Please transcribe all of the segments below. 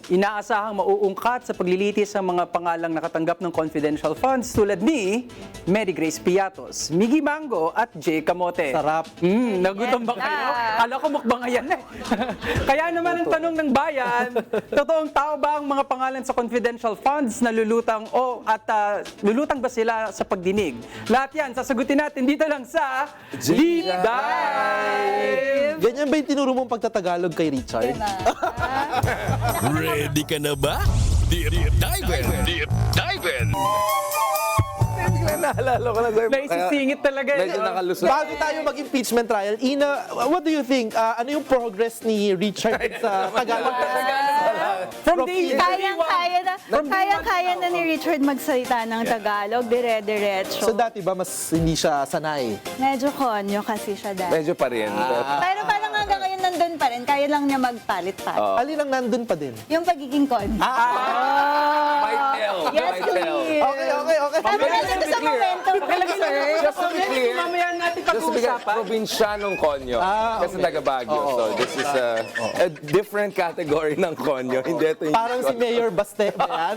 inaasahang mauungkat sa paglilitis ng mga pangalang nakatanggap ng confidential funds tulad ni Mary Grace Piatos, Miggy Mango at Jay Camote. Sarap. Nagutom ba kayo? Kala ko mukbang yan eh. Kaya naman ang tanong ng bayan, totoong tao ba ang mga pangalan sa confidential funds na lulutang lulutang ba sila sa pagdinig? Lahat yan, sasagutin natin dito lang sa Deep Dive! Ganyan ba yung tinuro mong pagtatagalog kay Richard? Ready ka na ba? Deep Dive! Deep Dive! Naalala ko na sa'yo. Naisisingit talaga eh. Medyo nakalusot. Bago tayo mag-impeachment trial, Ina, what do you think? Ano yung progress ni Richard sa Tagalog? From day Kayang-kaya na ni Richard magsalita ng Tagalog, dire-diretso. So dati ba mas hindi siya sanay? Medyo konyo kasi siya dati. Medyo pa rin. Pero parang hanggang ngayon nandun pa rin, kaya lang niya magpalit-palit. Alin ang nandun pa din? Yung pagiging konyo. Might tell. Yes, Might tell. please. Okay. Tama na dito sa momento. Just to be clear, Mamaya natin just to be clear, pag-uusapan. probinsyanong konyo. Kasi taga Baguio. So this is a different category ng konyo. Hindi ito yung Parang si Mayor Baste ba yan?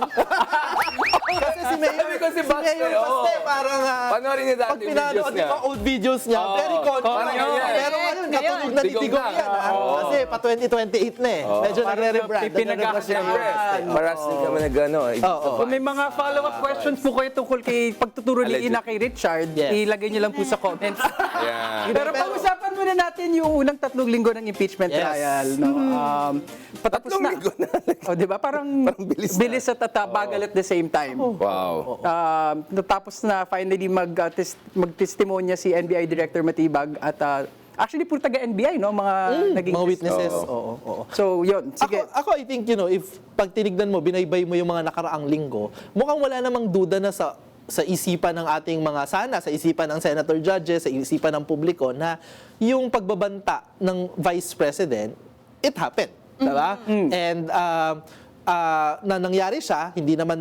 Kasi si Mayor, Sabi ko si Baste, Mayor oo. Baste, parang Panoorin niyo dati pag yung pinanood videos niya. yung mga old videos niya, very konyo. parang ganyan. Pero ngayon, katunog na Digong nitigong na. yan. Kasi pa 2028 na eh. Medyo nagre-rebrand. pipinaghahanap. Siyempre, paras din kami nag-ano. Kung may mga follow-up questions po kayo tungkol kay pagtuturo ni Alleged. Ina kay Richard, Yes. ilagay niyo lang po sa comments. Yeah. Pero pag-usapan muna natin yung unang 3 linggo ng impeachment Yes. trial. No? Patapos 3 linggo na. Di ba? Parang bilis na. at bagal at the same time. Wow. Natapos na finally mag-testimonya si NBI Director Matibag at actually puro taga-NBI, no? Mga naging Mga witnesses. Oo. Oo. So, yun. Sige. Ako, I think, if pag tinignan mo, binaybay mo yung mga nakaraang linggo, mukhang wala namang duda na sa isipan ng ating sa isipan ng senator judges, sa isipan ng publiko, na yung pagbabanta ng Vice President, it happened. Diba? And na nangyari siya, hindi naman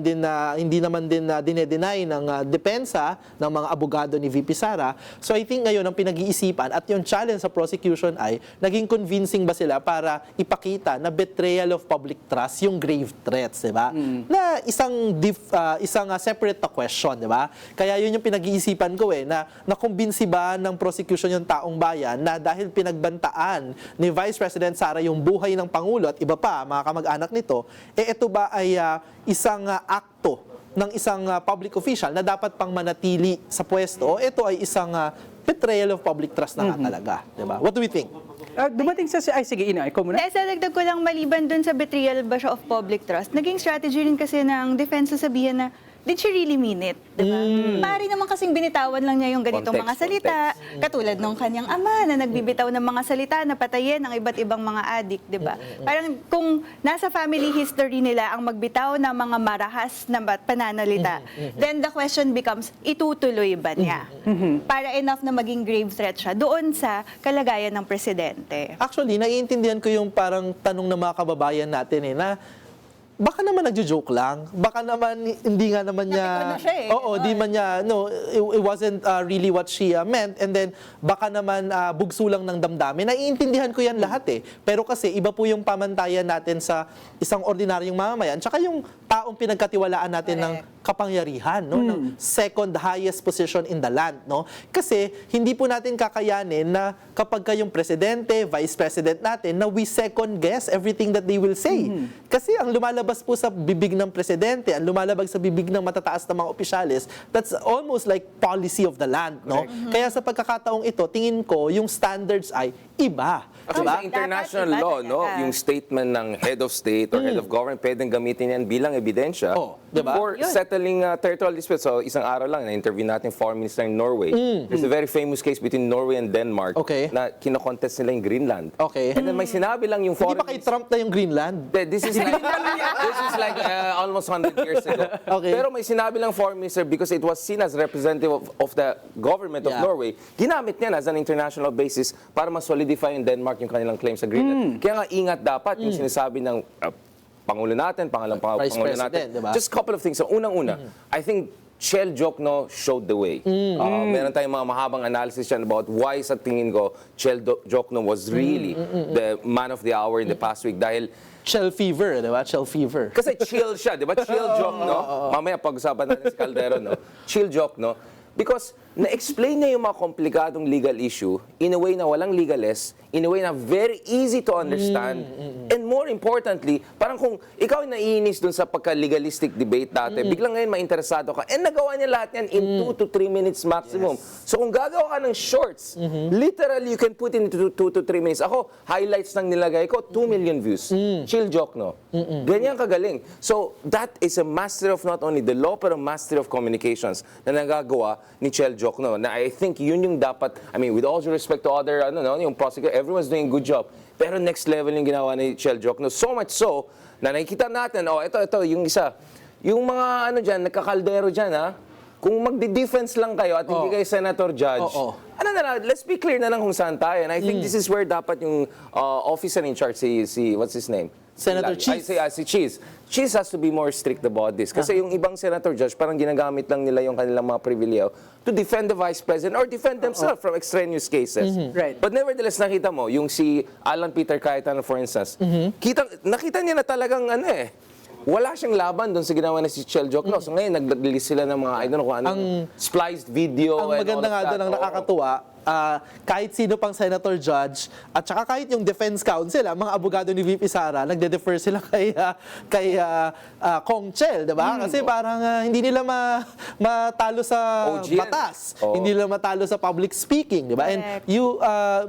din dinedenay ng depensa ng mga abogado ni VP Sara. So I think ngayon ang pinag-iisipan at yung challenge sa prosecution ay naging convincing ba sila para ipakita na betrayal of public trust yung grave threats, di ba? Na isang separate na question, di ba? Kaya yun yung pinag-iisipan ko na nakumbinsi ba ng prosecution yung taong bayan na dahil pinagbantaan ni Vice President Sara yung buhay ng Pangulo at iba pa, mga kamag-anak nito, ito ba ay isang akto ng isang public official na dapat pang manatili sa pwesto o ito ay isang betrayal of public trust na nga talaga, di ba? What do we think? Dumating sa sige, Ina, ikaw muna. Dahil sa dagdag ko lang, maliban dun sa betrayal ba siya of public trust, naging strategy rin kasi ng defense sabihin na, did she really mean it? Diba? Pari naman kasing binitawan lang niya yung ganitong mga salita. Katulad nung kanyang ama na nagbibitaw ng mga salita na patayin ng iba't ibang mga addict, diba? Parang kung nasa family history nila ang magbitaw ng mga marahas na pananalita, then the question becomes, itutuloy ba niya? Para enough na maging grave threat siya doon sa kalagayan ng presidente. Actually, naiintindihan ko yung parang tanong ng mga kababayan natin na baka naman nagjo-joke lang. Baka naman hindi nga naman niya. Napikon na siya eh. Oo, di man niya it wasn't really what she meant, and then baka naman bugso lang ng damdamin. Naiintindihan ko yan lahat eh. Pero kasi iba po yung pamantayan natin sa isang ordinaryong mamamayan, tsaka yung taong pinagkatiwalaan natin ng kapangyarihan, no, ng second highest position in the land, no? Kasi hindi po natin kakayanin na kapag kayong presidente, vice president natin, na we second guess everything that they will say. Kasi ang lumalabas po sa bibig ng presidente, ang lumalabas sa bibig ng matataas na mga opisyalis, that's almost like policy of the land, no? Kaya sa pagkakataong ito, tingin ko yung standards ay iba. Kasi Diba? sa international Dapat iba law, no, talaga. yung statement ng head of state or head of government, pwedeng gamitin yan bilang ebidensya diba? for settling territorial disputes. So, isang araw lang, na-interview natin foreign minister in Norway. There's a very famous case between Norway and Denmark Okay. na kinokontest nila yung Greenland. Okay. And then may sinabi lang yung Hindi foreign pa kay Trump na yung Greenland? This is like almost 100 years ago. Okay. Pero may sinabi lang foreign minister because it was seen as representative of the government of Yeah. Norway. Ginamit niya as an international basis para ma-solidify in Denmark yung kanilang claim sa Greenland. Kaya nga ingat dapat yung sinasabi ng Pangulo natin, Vice Pangulo President, natin. diba? Just a couple of things. So, unang-una, I think Chel Jokno showed the way. Meron tayong mga mahabang analysis dyan about why sa tingin ko Chel Jokno was really the man of the hour in the past week dahil Shell fever, di ba? Shell fever. Kasi chill siya, di ba? Chill joke, no? Mamaya pag-usapan natin si Caldero, no? Chill joke, no? Because na-explain niya yung mga komplikadong legal issue in a way na walang legalists, in a way na very easy to understand, and more importantly, parang kung ikaw ay naiinis dun sa pagka-legalistic debate dati, biglang ngayon mainteresado ka, and nagawa niya lahat yan in 2 to 3 minutes maximum. So kung gagawa ka ng shorts, literally you can put in 2 to 3 minutes. Ako, highlights lang nilagay ko, 2 million views. Chill joke, no? Ganyan kagaling. So that is a master of not only the law, pero master of communications na nagagawa ni Chill joke. No, na I think yun yung dapat, I mean, with all due respect to other, yung prosecutor, everyone's doing a good job. Pero next level yung ginawa ni Chill joke. No, so much so, na nakikita natin, ito, yung isa, yung mga, nagkakaldero dyan, ha? Kung magdi-defense lang kayo at hindi kayo senator judge, ano na lang, let's be clear na lang kung saan tayo. And I think this is where dapat yung officer in charge, si what's his name? Senator Cheese. Si Cheese. Cheese has to be more strict about this. Kasi yung ibang senator judge, parang ginagamit lang nila yung kanilang mga privileo to defend the vice president or defend themselves from extraneous cases. Right. But nevertheless, nakita mo, yung si Alan Peter Cayetano, for instance, nakita niya na talagang wala siyang laban doon sa ginawa na si Chill joke. No? So ngayon, nag-release sila ng mga, I don't know kung anong spliced video. Ang maganda nga doon, ang nakakatuwa, kahit sino pang senator judge at saka kahit yung defense counsel, mga abogado ni VP Sara, nagde-defer sila kay Kong Chel, 'di ba? Kasi parang hindi nila matalo sa OGN. batas. Hindi nila matalo sa public speaking, 'di ba? And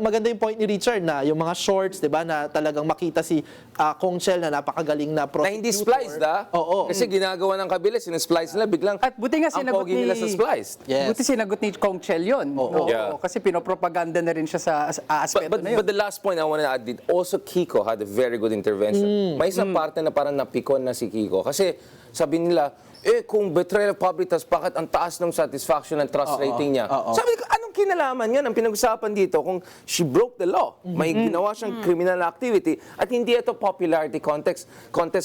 maganda yung point ni Richard na yung mga shorts, 'di ba, na talagang makita si Kong Chel na napakagaling na Na prosecutor. hindi spliced, Oo. Kasi ginagawa ng kabila, sinesplice nila, biglang At buti nga ang sinagot pogi nila sa spliced. Yes. Buti sinagot ni Kong Chel yun. Oo. Yeah. Kasi pinopropaganda na rin siya sa aspeto na yun. But the last point I want to add, also Kiko had a very good intervention. May isang parte na parang napikon na si Kiko. Kasi sabi nila, kung betrayal of public trust, bakit ang taas ng satisfaction and trust rating niya? Sabi ko, anong kinalaman yan? Ang pinag-usapan dito, kung she broke the law, may ginawa siyang criminal activity, at hindi ito popularity contest.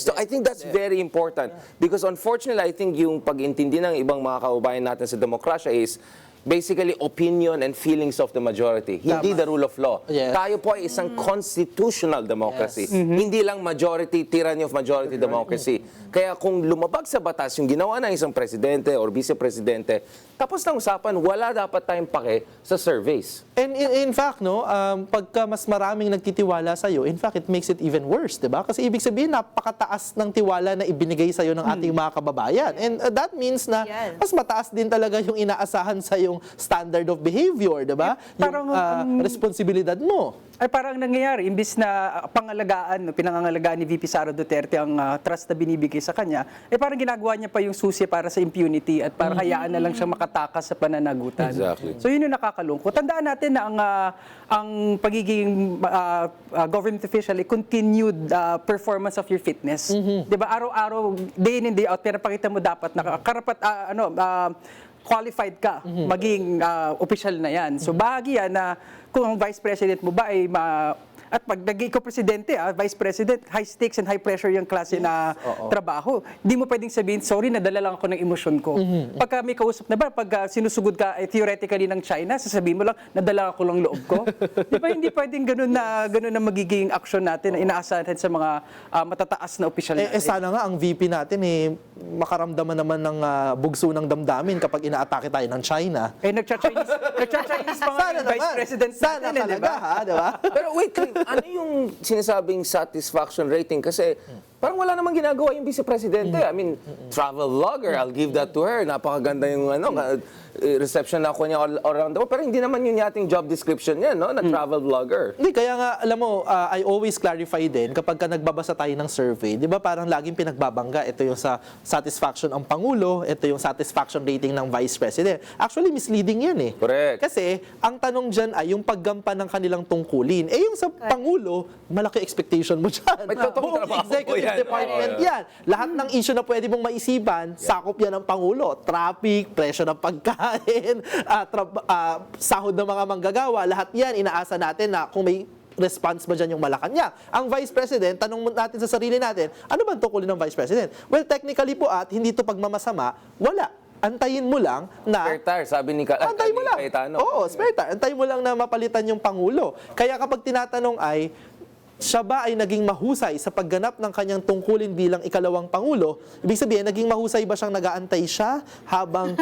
So I think that's very important. Because unfortunately, I think yung pag-intindi ng ibang mga kaubayan natin sa demokrasya is, basically opinion and feelings of the majority. Hindi the rule of law. Yes. Tayo po ay isang constitutional democracy. Hindi lang majority, tyranny of majority democracy. Kaya kung lumabag sa batas yung ginawa ng isang presidente or vice-presidente, tapos na usapan, wala dapat tayong pake sa surveys. And in fact, pagka mas maraming nagtitiwala sa'yo, in fact, it makes it even worse, di ba? Kasi ibig sabihin, napakataas ng tiwala na ibinigay sa'yo ng ating mga kababayan. And that means na mas mataas din talaga yung inaasahan sa yung standard of behavior, di ba? Parang, Yung responsibilidad mo. Ay parang nangyayari, imbis na pinangangalagaan ni VP Sara Duterte ang trust na binibigay sa kanya, parang ginagawa niya pa yung susi para sa impunity at parang hayaan na lang siya makatakas sa pananagutan. Exactly. So yun yung nakakalungkot. Tandaan natin na ang pagiging government official ay continued performance of your fitness. Di ba? Araw-araw, day in and day out, pinapakita mo dapat na qualified ka maging official na yan. So bahagi yan na kung ang vice president mo ba ay at pag naging ikaw presidente, vice president, high stakes and high pressure yung klase na trabaho. Hindi mo pwedeng sabihin, sorry, nadala lang ako ng emosyon ko. Pagka may kausap na ba, pag sinusugod ka theoretically ng China, sasabihin mo lang, nadala ako lang loob ko. Di ba hindi pwedeng ganun na magiging action natin na inaasahan sa mga matataas na opisyal natin. Sana nga ang VP natin makaramdaman naman ng bugso ng damdamin kapag inaatake tayo ng China. Nagcha-Chinese pa nga yung vice president Sana natin, talaga, ha, di ba? Pero wait, ano yung sinasabing satisfaction rating? Kasi parang wala namang ginagawa yung vice-presidente. I mean, travel vlogger, I'll give that to her. Napakaganda yung reception na ako niya all around the world. Pero hindi naman yun yating job description niya, no? Na travel vlogger. Hindi, kaya nga, alam mo, I always clarify din kapag nagbabasa tayo ng survey, di ba parang laging pinagbabangga, ito yung sa satisfaction ang Pangulo, ito yung satisfaction rating ng Vice President. Actually, misleading yan eh. Correct. Kasi, ang tanong dyan ay yung paggampan ng kanilang tungkulin. Yung sa Pangulo, malaki expectation mo dyan. May totoong Buong trabaho po executive yan. department yan. Lahat ng issue na pwede mong maisipan, sakop yan ng Pangulo. Traffic, presyo ng pagkain, sahod ng mga manggagawa, lahat yan, inaasa natin na kung may response ba dyan yung Malacanang. Ang Vice President, tanong natin sa sarili natin, ano ba ang tungkulin ng Vice President? Well, technically po hindi to pagmamasama, wala. Antayin mo lang na... Spare tire, sabi ni Antayin mo lang. Cayetano. Oo, spare tire. Antayin mo lang na mapalitan yung Pangulo. Kaya kapag tinatanong ay, siya ba ay naging mahusay sa pagganap ng kanyang tungkulin bilang ikalawang Pangulo? Ibig sabihin, naging mahusay ba siyang nag-aantay siya habang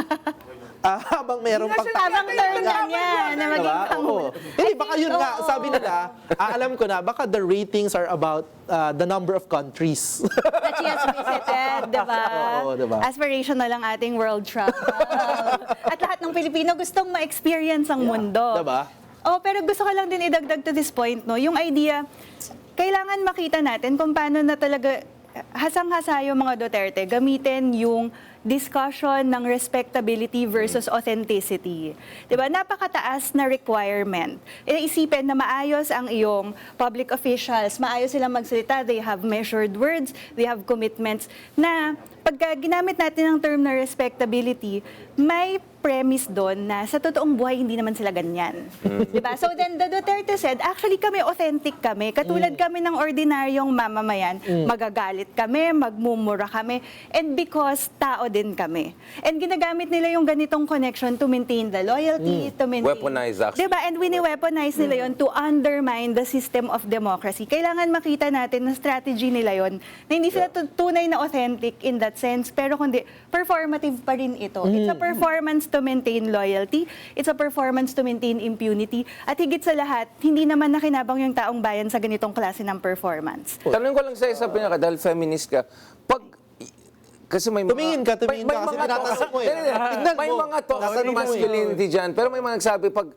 habang mayroong Habang turn na niya na maging Diba? Pangulo. Oo. Hindi, baka yun nga, sabi nila, alam ko na, baka the ratings are about the number of countries. That she has visited, di ba? Oo, diba? Aspiration na lang ating world travel. At lahat ng Pilipino gustong ma-experience ang mundo. Diba? Oh, pero gusto ko lang din idagdag to this point, no? Yung idea, kailangan makita natin kung paano na talaga hasang-hasa yung mga Duterte gamitin yung discussion ng respectability versus authenticity. Diba? Napakataas na requirement. Isipin na maayos ang iyong public officials, maayos silang magsalita, they have measured words, they have commitments, na pagka ginamit natin ang term na respectability, may premise doon na sa totoong buhay hindi naman sila ganyan. Diba? So then the Duterte said, actually kami authentic kami, katulad kami ng ordinaryong mamamayan, magagalit kami, magmumura kami, and because tao din kami. And ginagamit nila yung ganitong connection to maintain the loyalty, to maintain... Weaponize, actually. Diba? And wini-weaponize nila yon to undermine the system of democracy. Kailangan makita natin na strategy nila yon na hindi sila tunay na authentic in that sense, pero kundi performative pa rin ito. It's a performance to maintain loyalty, it's a performance to maintain impunity, at higit sa lahat, hindi naman nakinabang yung taong bayan sa ganitong klase ng performance. Tanong ko lang sa'yo sa pinaka, dahil feminist ka, kasi may mga... Tumingin ka kasi tinatanong mo eh. Tignan May mo. mga toxic Tatanong mo eh. masculinity dyan. Pero may mga nagsabi, pag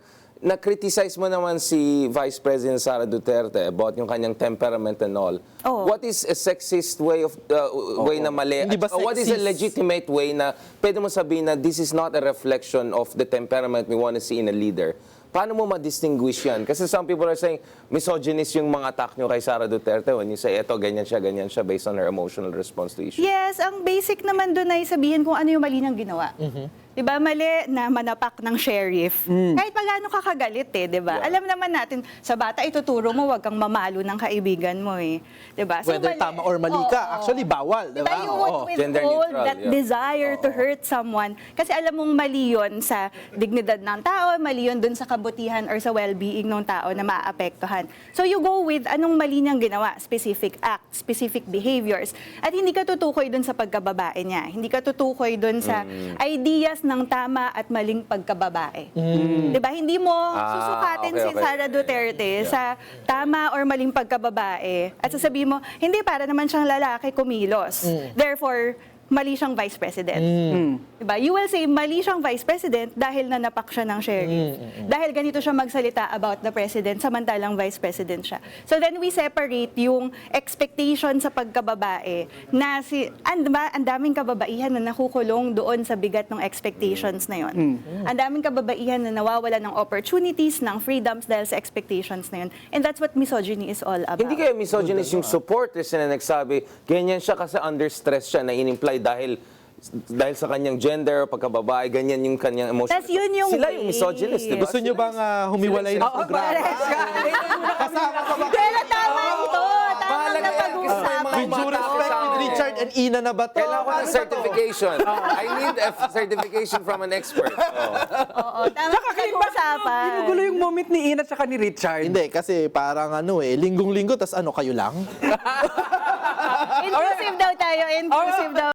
na-criticize mo naman si Vice President Sara Duterte about yung kanyang temperament and all, Oo. what is a sexist way of way na mali? Hindi ba At what is a sexist? legitimate way na pwede mo sabihin na this is not a reflection of the temperament we want to see in a leader? Paano mo ma-distinguish yan? Kasi some people are saying misogynist yung mga attack nyo kay Sara Duterte when you say, eto, ganyan siya based on her emotional response to issues. Yes, ang basic naman doon ay sabihin kung ano yung mali niyang ginawa. Diba, mali na manapak ng sheriff. Kahit pagano kakagalit diba? Yeah. Alam naman natin, sa bata ituturo mo, wag kang mamalo ng kaibigan mo Diba? Whether tama or mali ka, actually bawal. Diba, Diba? you would Gender withhold neutral, that yeah. desire to hurt someone. Kasi alam mong mali yun sa dignidad ng tao, mali yun dun sa kabutihan or sa well-being ng tao na maaapektuhan. So you go with anong mali niyang ginawa, specific act, specific behaviors. At hindi ka tutukoy dun sa pagkababae niya. Hindi ka tutukoy dun sa ideas ng tama at maling pagkababae. Diba? Hindi mo susukatin okay, si okay. Sara Duterte sa tama or maling pagkababae at sasabihin mo, hindi, para naman siyang lalaki kumilos. Therefore, mali siyang vice president. Diba? You will say, mali siyang vice president dahil nanapak siya ng sheriff. Dahil ganito siya magsalita about the president, samantalang vice president siya. So then we separate yung expectation sa pagkababae na ang daming kababaihan na nakukulong doon sa bigat ng expectations na yon. Ang daming kababaihan na nawawala ng opportunities, ng freedoms dahil sa expectations na yon. And that's what misogyny is all about. Hindi kaya misogynist yung supporters na nagsabi, ganyan siya kasi under stress siya na in-imply dahil sa kanyang gender, pagkababae, ganyan yung kanyang emotion. Tas yun yung Sila way. yung misogynist, di ba? Gusto nyo bang humiwalay ng programa? Kasama pa ba? Pero tama ito. Tama na pag-uusapan. With due respect, with Richard and Ina na ba to? Kailangan ko ng certification. I need a certification from an expert. Oo, tama na pag-uusapan. Ginugulo yung moment ni Ina at ni Richard. Hindi, kasi parang linggong-linggo, tas kayo lang? Inclusive daw tayo, inclusive daw.